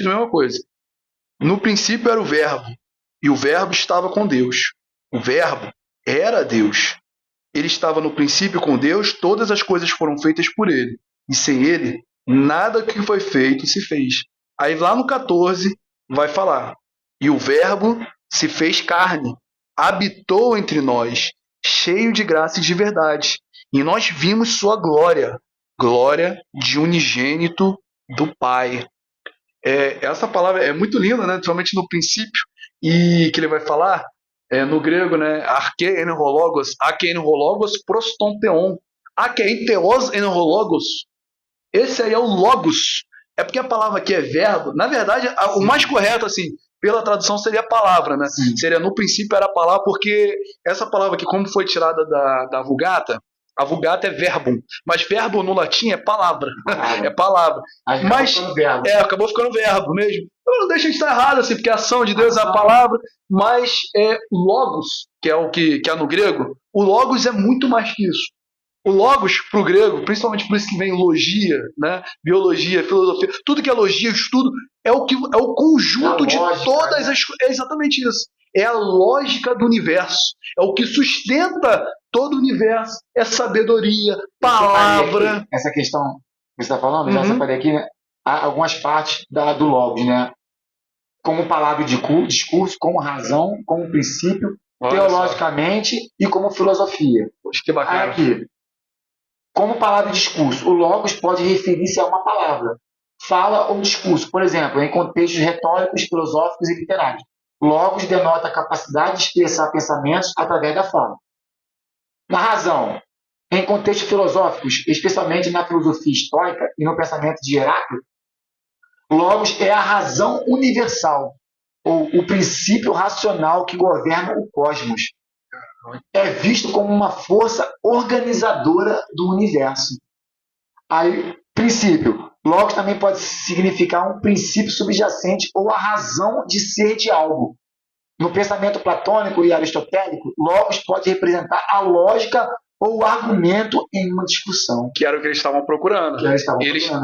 a mesma coisa. No princípio era o Verbo, e o Verbo estava com Deus. O Verbo era Deus. Ele estava no princípio com Deus, todas as coisas foram feitas por ele. E sem ele, nada que foi feito se fez. Aí lá no 14 vai falar: e o Verbo se fez carne, habitou entre nós, cheio de graça e de verdade. E nós vimos sua glória, glória de unigênito do Pai. Essa palavra é muito linda, né? Principalmente no princípio, e que ele vai falar no grego, né? Arche enerologos, ake enerologos prostonteon, ake theos enerologos. Esse aí é o logos. É porque a palavra aqui é verbo. Na verdade, o mais correto, assim, pela tradução, seria a palavra, né? Sim. Seria no princípio era a palavra, porque essa palavra aqui, como foi tirada da Vulgata, a Vulgata é verbum, mas verbo no latim é palavra. É palavra. Mas acabou ficando verbo mesmo. Então não deixa de estar errado, assim, porque a ação de Deus é a palavra, mas logos, que é o que é no grego, o logos é muito mais que isso. O logos, para o grego, principalmente por isso que vem logia, né? Biologia, filosofia, tudo que é logia, estudo, é o conjunto de lógica, todas as coisas. É exatamente isso. É a lógica do universo. É o que sustenta todo o universo. É sabedoria, palavra. Aqui, essa questão que você está falando, já separei aqui, né? Há algumas partes do logos, né? Como palavra de discurso, como razão, como princípio, teologicamente e como filosofia. Poxa, que bacana. Aqui, como palavra de discurso, o logos pode referir-se a uma palavra, fala ou discurso, por exemplo, em contextos retóricos, filosóficos e literários. Logos denota a capacidade de expressar pensamentos através da fala. Na razão, em contextos filosóficos, especialmente na filosofia estoica e no pensamento de Heráclito, logos é a razão universal, ou o princípio racional que governa o cosmos. É visto como uma força organizadora do universo. Aí, princípio. Logos também pode significar um princípio subjacente ou a razão de ser de algo. No pensamento platônico e aristotélico, logos pode representar a lógica ou o argumento em uma discussão. Que era o que eles estavam procurando.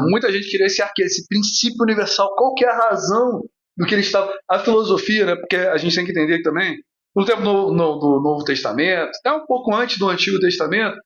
Muita gente queria esse princípio universal. Qual que é a razão do que eles estavam... A filosofia, né? Porque a gente tem que entender também, no tempo do Novo Testamento, até um pouco antes do Antigo Testamento,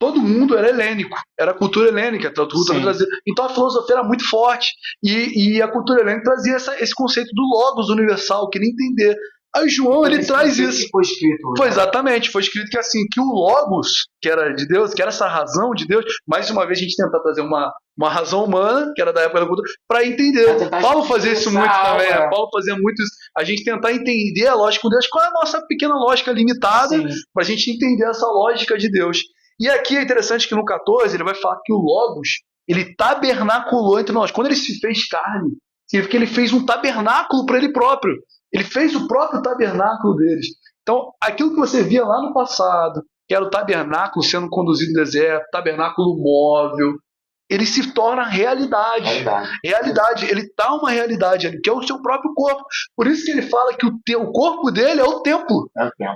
todo mundo era helênico, era a cultura helênica, a cultura brasileira. Então a filosofia era muito forte, e a cultura helênica trazia esse conceito do logos universal, queria entender. Aí João, ele traz isso. Foi escrito. Foi exatamente, foi escrito que assim, que o logos, que era de Deus, que era essa razão de Deus, mais uma vez a gente tentar trazer uma razão humana, que era da época da cultura, para entender. Paulo fazia isso muito também, Paulo fazia muito isso, a gente tentar entender a lógica de Deus, qual é a nossa pequena lógica limitada, para a gente entender essa lógica de Deus. E aqui é interessante que no 14 ele vai falar que o logos, ele tabernaculou entre nós. Quando ele se fez carne, significa que ele fez um tabernáculo para ele próprio. Ele fez o próprio tabernáculo deles. Então, aquilo que você via lá no passado, que era o tabernáculo sendo conduzido no deserto, tabernáculo móvel, ele se torna realidade. Realidade. Ele está uma realidade ali, que é o seu próprio corpo. Por isso que ele fala que o corpo dele é o templo.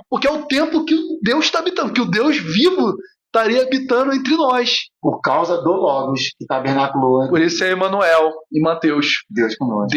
Porque é o templo que Deus está habitando, que o Deus vivo estaria habitando entre nós. Por causa do logos que tabernaculou. Por isso é Emmanuel em Mateus. Deus conosco.